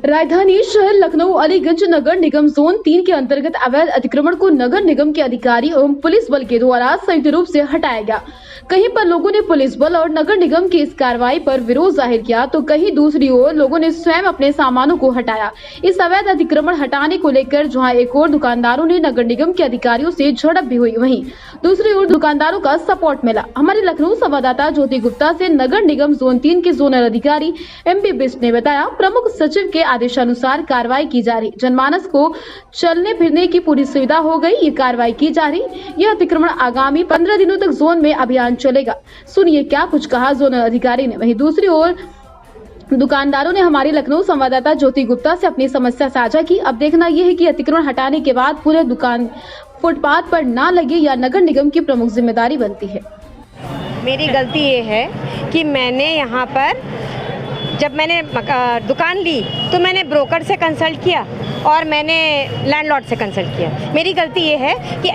राजधानी शहर लखनऊ अलीगंज नगर निगम जोन 3 के अंतर्गत अवैध अतिक्रमण को नगर निगम के अधिकारी एवं पुलिस बल के द्वारा संयुक्त रूप से हटाया गया। कहीं पर लोगों ने पुलिस बल और नगर निगम की इस कार्रवाई पर विरोध जाहिर किया तो कहीं दूसरी ओर लोगों ने स्वयं अपने सामानों को हटाया। इस अवैध अतिक्रमण हटाने को लेकर जहां एक ओर दुकानदारों ने नगर निगम के अधिकारियों से झड़प भी हुई, वहीं दूसरी ओर दुकानदारों का सपोर्ट मिला। हमारे लखनऊ संवाददाता ज्योति गुप्ता से नगर निगम जोन 3 के जोनल अधिकारी MP बिष्ट ने बताया, प्रमुख सचिव के आदेशानुसार कार्रवाई की जा रही, जनमानस को चलने फिरने की पूरी सुविधा हो गई, ये कार्रवाई की जा रही। यह अतिक्रमण आगामी 15 दिनों तक जोन में अभियान चलेगा। सुनिए क्या कुछ कहा जोनल अधिकारी ने। वहीं दूसरी ओर दुकानदारों ने हमारी लखनऊ संवाददाता ज्योति गुप्ता से अपनी समस्या साझा की। अब देखना यह है कि अतिक्रमण हटाने के बाद पूरे दुकान फुटपाथ पर ना लगे या नगर निगम की प्रमुख जिम्मेदारी बनती है। मेरी गलती ये है कि मैंने यहाँ पर जब मैंने दुकान ली तो मैंने ब्रोकर से कंसल्ट किया और मैंने लैंडलॉर्ड से कंसल्ट किया। मेरी गलती ये है कि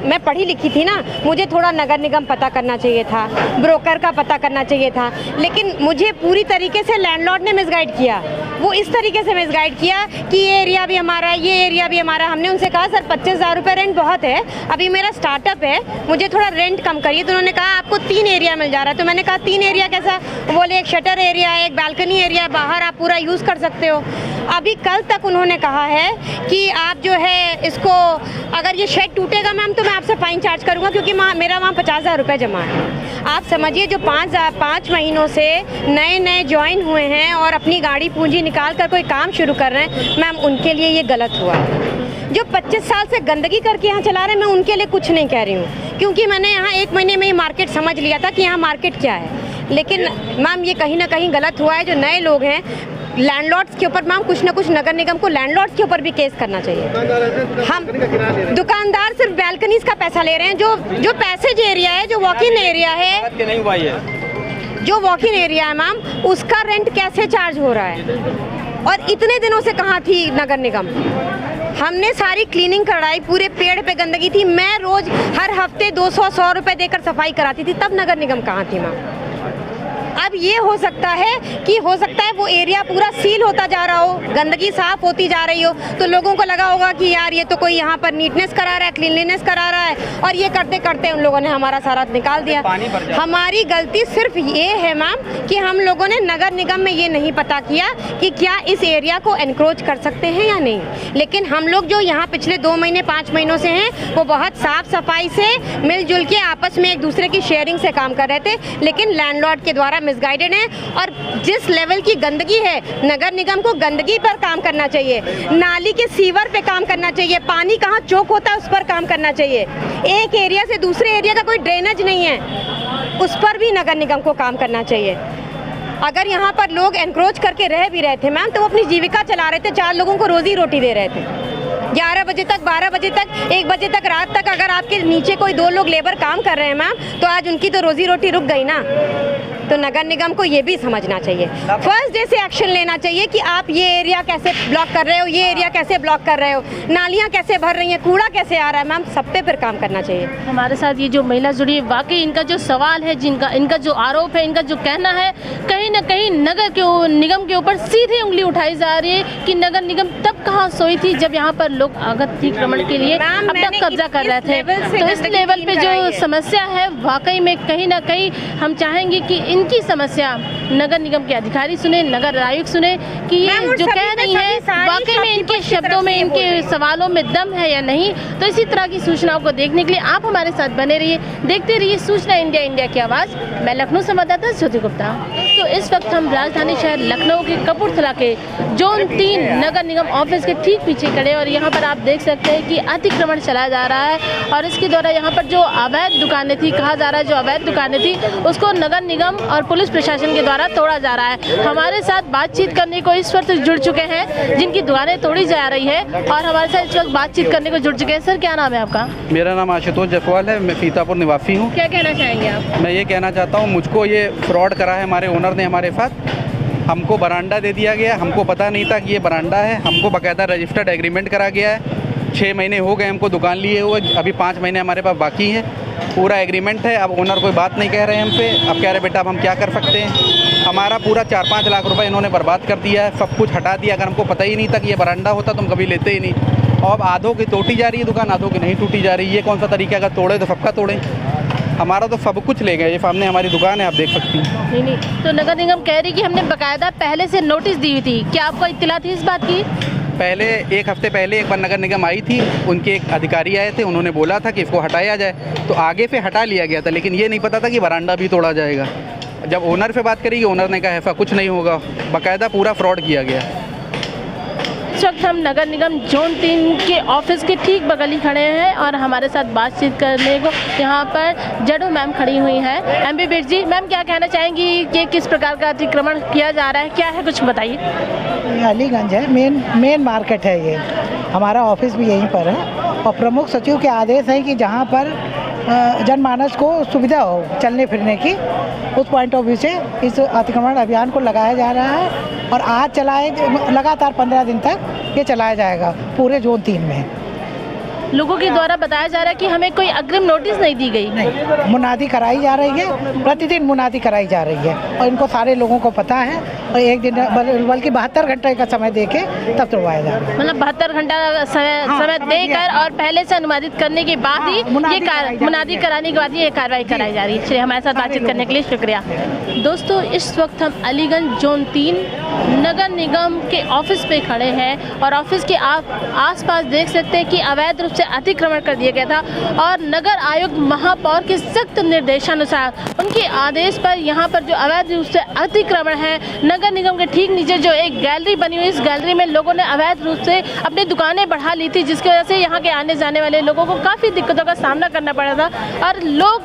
मैं पढ़ी लिखी थी ना, मुझे थोड़ा नगर निगम पता करना चाहिए था, ब्रोकर का पता करना चाहिए था, लेकिन मुझे पूरी तरीके से लैंडलॉर्ड ने मिसगाइड किया। वो इस तरीके से मिसगाइड किया कि ये एरिया भी हमारा है, ये एरिया भी हमारा। हमने उनसे कहा सर 25,000 रुपये रेंट बहुत है, अभी मेरा स्टार्टअप है, मुझे थोड़ा रेंट कम करिए। तो उन्होंने कहा आपको 3 एरिया मिल जा रहा है। तो मैंने कहा 3 एरिया कैसा? बोले एक शटर एरिया है, एक बालकनी एरिया है, बाहर आप पूरा यूज़ कर सकते हो। अभी कल तक उन्होंने कहा है कि आप जो है इसको, अगर ये शेड टूटेगा मैम तो मैं आपसे फाइन चार्ज करूँगा, क्योंकि मेरा वहाँ 50,000 रुपये जमा है। आप समझिए जो 5 महीनों से नए ज्वाइन हुए हैं और अपनी गाड़ी पूंजी निकाल कर कोई काम शुरू कर रहे हैं, मैम उनके लिए ये गलत हुआ। जो 25 साल से गंदगी करके यहाँ चला रहे हैं, मैं उनके लिए कुछ नहीं कह रही हूँ, क्योंकि मैंने यहाँ 1 महीने में ये मार्केट समझ लिया था कि यहाँ मार्केट क्या है। लेकिन मैम ये कहीं ना कहीं गलत हुआ है। जो नए लोग हैं लैंडलॉर्ड्स के ऊपर मैम कुछ ना कुछ नगर निगम को लैंडलॉर्ड्स के ऊपर भी केस करना चाहिए। हम दुकानदार सिर्फ बैल्कनीज का पैसा ले रहे हैं। जो पैसेज एरिया है, जो वॉक इन एरिया है, जो वॉक इन एरिया है मैम, उसका रेंट कैसे चार्ज हो रहा है? और इतने दिनों से कहाँ थी नगर निगम? हमने सारी क्लीनिंग कराई, पूरे पेड़ पे गंदगी थी। मैं रोज हर हफ्ते 200-100 रुपए देकर सफाई कराती थी, तब नगर निगम कहाँ थी मैम? अब ये हो सकता है वो एरिया पूरा सील होता जा रहा हो, गंदगी साफ होती जा रही हो, तो लोगों को लगा होगा कि यार ये तो कोई यहाँ पर नीटनेस करा रहा है, क्लीनलीनेस करा रहा है, और ये करते करते उन लोगों ने हमारा सारा निकाल दिया। हमारी गलती सिर्फ ये है मैम कि हम लोगों ने नगर निगम में ये नहीं पता किया कि क्या इस एरिया को एनक्रोच कर सकते हैं या नहीं। लेकिन हम लोग जो यहाँ पिछले 2 महीने 5 महीनों से हैं, वो बहुत साफ सफाई से मिलजुल के आपस में एक दूसरे की शेयरिंग से काम कर रहे थे। लेकिन लैंडलॉर्ड के द्वारा मिसगाइडेड है, और जिस लेवल की गंदगी है, नगर निगम को गंदगी पर काम करना चाहिए, नाली के सीवर पे काम करना चाहिए, पानी कहाँ चौक होता है उस पर काम करना चाहिए। एक एरिया से दूसरे एरिया का कोई ड्रेनेज नहीं है, उस पर भी नगर निगम को काम करना चाहिए। अगर यहाँ पर लोग एनक्रोच करके रह भी रहे थे मैम, तो वो अपनी जीविका चला रहे थे, 4 लोगों को रोजी रोटी दे रहे थे। 11 बजे तक, 12 बजे तक, 1 बजे तक, रात तक अगर आपके नीचे कोई 2 लोग लेबर काम कर रहे हैं मैम, तो आज उनकी तो रोजी रोटी रुक गई ना। तो नगर निगम को ये भी समझना चाहिए, फर्स्ट डे से एक्शन लेना चाहिए कि आप ये एरिया कैसे ब्लॉक कर रहे हो, ये एरिया कैसे ब्लॉक कर रहे हो, नालियाँ कैसे भर रही हैं, कूड़ा कैसे आ रहा है। मैम सब पे फिर काम करना चाहिए। हमारे साथ ये जो महिला जुड़ी है, वाकई इनका जो सवाल है, इनका जो आरोप है, इनका जो कहना है, कहीं ना कहीं नगर निगम के ऊपर सीधी उंगली उठाई जा रही है कि नगर निगम तब कहाँ सोई थी जब यहाँ पर लोग अतिक्रमण के लिए अपना कब्जा कर रहे थे। तो इस लेवल पे जो समस्या है, वाकई में कहीं ना कहीं हम चाहेंगे कि इनकी समस्या नगर निगम के अधिकारी सुने, नगर आयुक्त सुने कि ये जो कह रही है वाकई में इनके शब्दों में, इनके सवालों में दम है या नहीं। तो इसी तरह की सूचनाओं को देखने के लिए आप हमारे साथ बने रहिए, देखते रहिए सूचना इंडिया की आवाज़। मैं लखनऊ संवाददाता ज्योति गुप्ता। तो इस वक्त हम राजधानी शहर लखनऊ के कपूरथला के जोन 3 नगर निगम ऑफिस के ठीक पीछे खड़े, और यहाँ पर आप देख सकते हैं कि अतिक्रमण चलाया जा रहा है, और इसके द्वारा यहाँ पर जो अवैध दुकानें थी, कहा जा रहा है जो अवैध दुकानें थी उसको नगर निगम और पुलिस प्रशासन के द्वारा तोड़ा जा रहा है। हमारे साथ बातचीत करने को इस वक्त जुड़ चुके हैं जिनकी दुकानें तोड़ी जा रही है, और हमारे साथ इस वक्त बातचीत करने को जुड़ चुके हैं। सर क्या नाम है आपका? मेरा नाम आशुतोष जसवाल है, मैं सीतापुर निवासी हूँ। क्या कहना चाहेंगे आप? मैं ये कहना चाहता हूँ, मुझको ये फ्रॉड करा है हमारे ओनर ने हमारे साथ। हमको बरांडा दे दिया गया, हमको पता नहीं था कि ये बरांडा है। हमको बाकायदा रजिस्टर्ड एग्रीमेंट करा गया है। 6 महीने हो गए हमको दुकान लिए हुए, अभी 5 महीने हमारे पास बाकी है। पूरा एग्रीमेंट है। अब ओनर कोई बात नहीं कह रहे हैं हम पे, अब कह रहे बेटा अब हम क्या कर सकते हैं। हमारा पूरा 4-5 लाख रुपए इन्होंने बर्बाद कर दिया है, सब कुछ हटा दिया। अगर हमको पता ही नहीं था कि ये बरांडा होता तो हम कभी लेते ही नहीं। और अब आधों की टूटी जा रही है दुकान, आधों की नहीं टूटी जा रही है। ये कौन सा तरीका, अगर तोड़े तो सबका तोड़ें। हमारा तो सब कुछ ले गए। ये सामने हमारी दुकान है, आप देख सकती हैं। नहीं, तो नगर निगम कह रही कि हमने बकायदा पहले से नोटिस दी हुई थी, क्या आपको इत्तला थी इस बात की? पहले 1 हफ्ते पहले एक बार नगर निगम आई थी, उनके एक अधिकारी आए थे, उन्होंने बोला था कि इसको हटाया जाए, तो आगे से हटा लिया गया था। लेकिन ये नहीं पता था कि बरांडा भी तोड़ा जाएगा। जब ओनर से बात करी, ओनर ने कहा ऐसा कुछ नहीं होगा, बाकायदा पूरा फ्रॉड किया गया। इस वक्त हम नगर निगम जोन 3 के ऑफिस के ठीक बगल ही खड़े हैं और हमारे साथ बातचीत करने को यहाँ पर जडो मैम खड़ी हुई हैं। एमबी बिट जी, मैम क्या कहना चाहेंगी कि किस प्रकार का अतिक्रमण किया जा रहा है, क्या है, कुछ बताइए। ये अलीगंज है, मेन मार्केट है। ये हमारा ऑफिस भी यहीं पर है और प्रमुख सचिव के आदेश है कि जहाँ पर जनमानस को सुविधा हो चलने फिरने की, उस पॉइंट ऑफ व्यू से इस अतिक्रमण अभियान को लगाया जा रहा है। और आज लगातार 15 दिन तक ये चलाया जाएगा पूरे जोन 3 में। लोगों के द्वारा बताया जा रहा है कि हमें कोई अग्रिम नोटिस नहीं दी गई। नहीं, मुनादी कराई जा रही है, प्रतिदिन मुनादी कराई जा रही है और इनको सारे लोगों को पता है। और एक दिन बल्कि 72 घंटे का समय देके तब तोड़वाया जा रहा है। मतलब 72 घंटा समय देकर और पहले से अनुमोदित करने के बाद ही ये मुनादी कराने के बाद ये कार्रवाई कराई जा रही है। चलिए, हमारे साथ बातचीत करने के लिए शुक्रिया। दोस्तों, इस वक्त हम अलीगंज जोन 3 नगर निगम के ऑफिस पे खड़े हैं और ऑफिस के आसपास देख सकते हैं कि अवैध रूप से अतिक्रमण कर दिया गया था और नगर आयुक्त महापौर के सख्त निर्देशानुसार उनके आदेश पर यहाँ पर जो अवैध रूप से अतिक्रमण है, नगर निगम के ठीक नीचे जो एक गैलरी बनी हुई, इस गैलरी में लोगों ने अवैध रूप से अपनी दुकानें बढ़ा ली थी, जिसकी वजह से यहाँ के आने जाने वाले लोगों को काफ़ी दिक्कतों का सामना करना पड़ा था। और लोग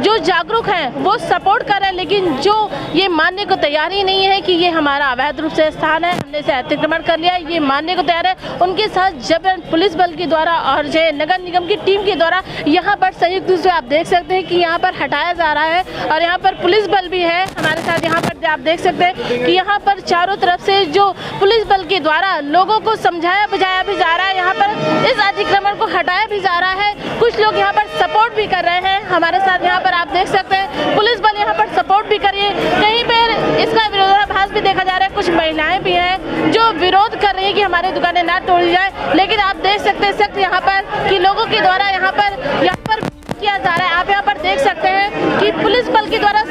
जो जागरूक हैं वो सपोर्ट कर रहे हैं, लेकिन जो ये मानने को तैयार ही नहीं है कि ये हमारा अवैध रूप से स्थान है, हमने इसे अतिक्रमण कर लिया, ये मानने को तैयार है। उनके साथ जबरन पुलिस बल के द्वारा और जो नगर निगम की टीम के द्वारा यहाँ पर संयुक्त रूप से आप देख सकते हैं कि यहाँ पर हटाया जा रहा है और यहाँ पर पुलिस बल भी है हमारे साथ। यहाँ पर आप देख सकते हैं कि यहाँ पर चारों तरफ से जो पुलिस बल के द्वारा लोगों को समझाया बुझाया भी जा रहा है, यहाँ पर इस अतिक्रमण को हटाया भी जा रहा है। कुछ लोग यहाँ पर सपोर्ट भी कर रहे हैं हमारे साथ। यहाँ पर आप देख सकते हैं पुलिस बल यहाँ पर सपोर्ट भी कर रही है, कहीं पर इसका विरोधाभास भी देखा जा रहा है। कुछ महिलाएं भी हैं जो विरोध कर रही है कि हमारी दुकानें ना तोड़ी जाए, लेकिन आप देख सकते हैं सख्त यहाँ पर कि लोगों के द्वारा यहाँ पर किया जा रहा है। आप यहाँ पर देख सकते हैं कि पुलिस बल के द्वारा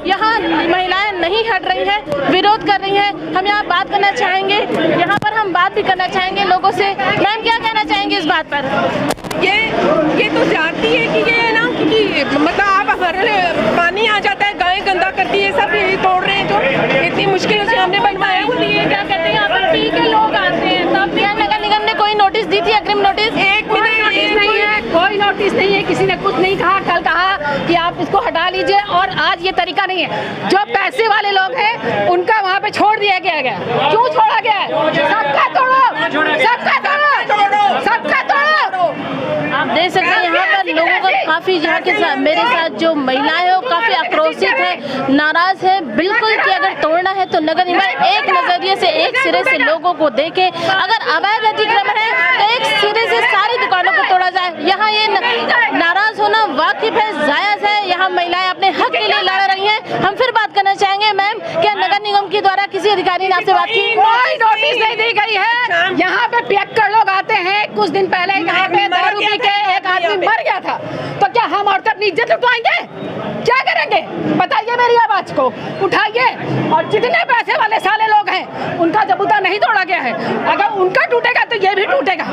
यहाँ महिलाएं नहीं हट रही हैं, विरोध कर रही हैं। हम यहाँ बात करना चाहेंगे, यहाँ पर हम बात भी करना चाहेंगे लोगों से। मैम, क्या कहना चाहेंगे इस बात पर? ये तो जानती है कि ये है ना, क्योंकि मतलब आप हमारे पानी आ जाता है, गाय गंदा करती है, सब ये तोड़ रहे हैं जो इतनी मुश्किल से हमने बनवाया। ये क्या कहते हैं, यहाँ पर पी के लोग आते हैं, तब यहाँ नगर निगम ने कोई नोटिस दी थी, अग्रिम नोटिस? एक भी नोटिस नहीं है, कोई नोटिस नहीं है, किसी ने कुछ नहीं कहा। कल कहा कि आप इसको हटा लीजिए और आज ये तरीका नहीं है। जो पैसे वाले लोग हैं उनका वहाँ पे छोड़ दिया गया। क्यों छोड़ा गया है? सबका तोड़ो, सबका तोड़ो, सबका तोड़ो। आप देख सकते हैं यहाँ पर लोगों को काफ़ी, यहाँ के साथ मेरे साथ जो महिलाएं हैं वो काफ़ी आक्रोशित है, नाराज है बिल्कुल कि अगर तोड़ना है तो नगर निगम एक नजरिए से, एक सिरे से लोगों को देखे। अगर अवैध अतिक्रमण है तो एक सिरे से सारी दुकानों को तोड़ा जाए। यहाँ ये नाराज होना वाकिफ है, जायज़ है। यहाँ महिलाएं अपने हक के लिए लड़ रही हैं। हम फिर बात करना चाहेंगे, मैम, क्या नगर निगम के द्वारा किसी अधिकारी ने आपसे बात की? कोई नोटिस नहीं दी गई है। यहाँ पे पियक्कड़ लोग आते हैं। कुछ दिन पहले यहाँ पे दारू पी के एक आदमी मर गया था, तो क्या हम औरतें अपनी इज्जत लुटवाएंगे? क्या करेंगे बताइए? मेरी आवाज को उठाइए। और जितने पैसे वाले साले लोग हैं उनका जबूता नहीं तोड़ा गया है, अगर उनका टूटेगा तो ये भी टूटेगा।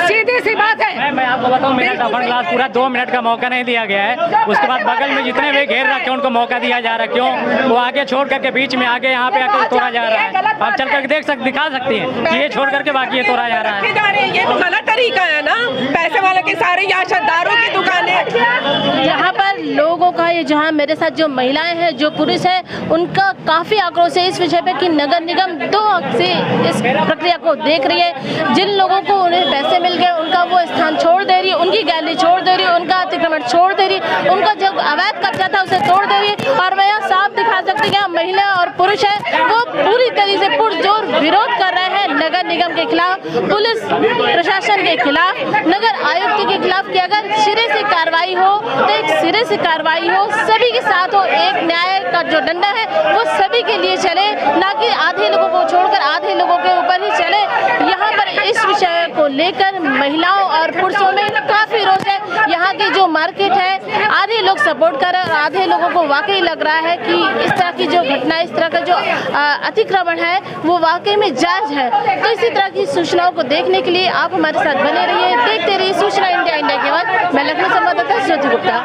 सीधी सी बात है। मैं आपको बताऊं, मेरा टफन क्लास पूरा 2 मिनट का मौका नहीं दिया गया है। उसके बाद बगल में जितने भी घेर रखे उनको मौका दिया जा रहा है। क्यों? वो आगे छोड़ करके बीच में आगे यहाँ पे आकर तोड़ा जा रहा है। आप चल करके दिखा सकती हैं कि ये छोड़ करके बाकी ये तोड़ा जा रहा है। ये तो गलत तरीका है ना, पैसे वाले के सारे यहाँ दारू की दुकानें। यहाँ पर लोगों मौका है जहां मेरे साथ जो महिलाएं हैं, जो पुरुष हैं, उनका काफ़ी आक्रोश है इस विषय पे कि नगर निगम 2 हक से इस प्रक्रिया को देख रही है। जिन लोगों को उन्हें पैसे मिल गए उनका वो स्थान छोड़ दे रही है, उनकी गैलरी छोड़ दे रही है, उनका अतिक्रमण छोड़ दे रही है, उनका जो अवैध कब्जा था उसे तोड़ दे रही है। और मैं यहाँ साफ दिखा सकती हूँ महिला और पुरुष है वो पूरी तरीके से पुरजोर विरोध कर रहे हैं नगर निगम के खिलाफ, पुलिस प्रशासन के खिलाफ, नगर आयुक्त के खिलाफ कि अगर सिरे से कार्रवाई हो तो एक सिरे से कार्रवाई हो, सभी के साथ हो, एक न्याय का जो डंडा है वो सभी के लिए चले, ना कि आधे लोगों को छोड़कर आधे लोगों के ऊपर ही चले। यहाँ पर इस विषय को लेकर महिलाओं और पुरुषों में काफी रोष है। यहाँ की जो मार्केट है आधे लोग सपोर्ट कर रहे हैं और आधे लोगों को वाकई लग रहा है कि इस तरह की जो घटना, इस तरह का जो अतिक्रमण है वो वाकई में जायज है। तो इसी तरह की सूचनाओं को देखने के लिए आप हमारे साथ बने रहिए, देखते रहिए सूचना इंडिया। इंडिया के बाद मैं लखनऊ संवाददाता ज्योति गुप्ता।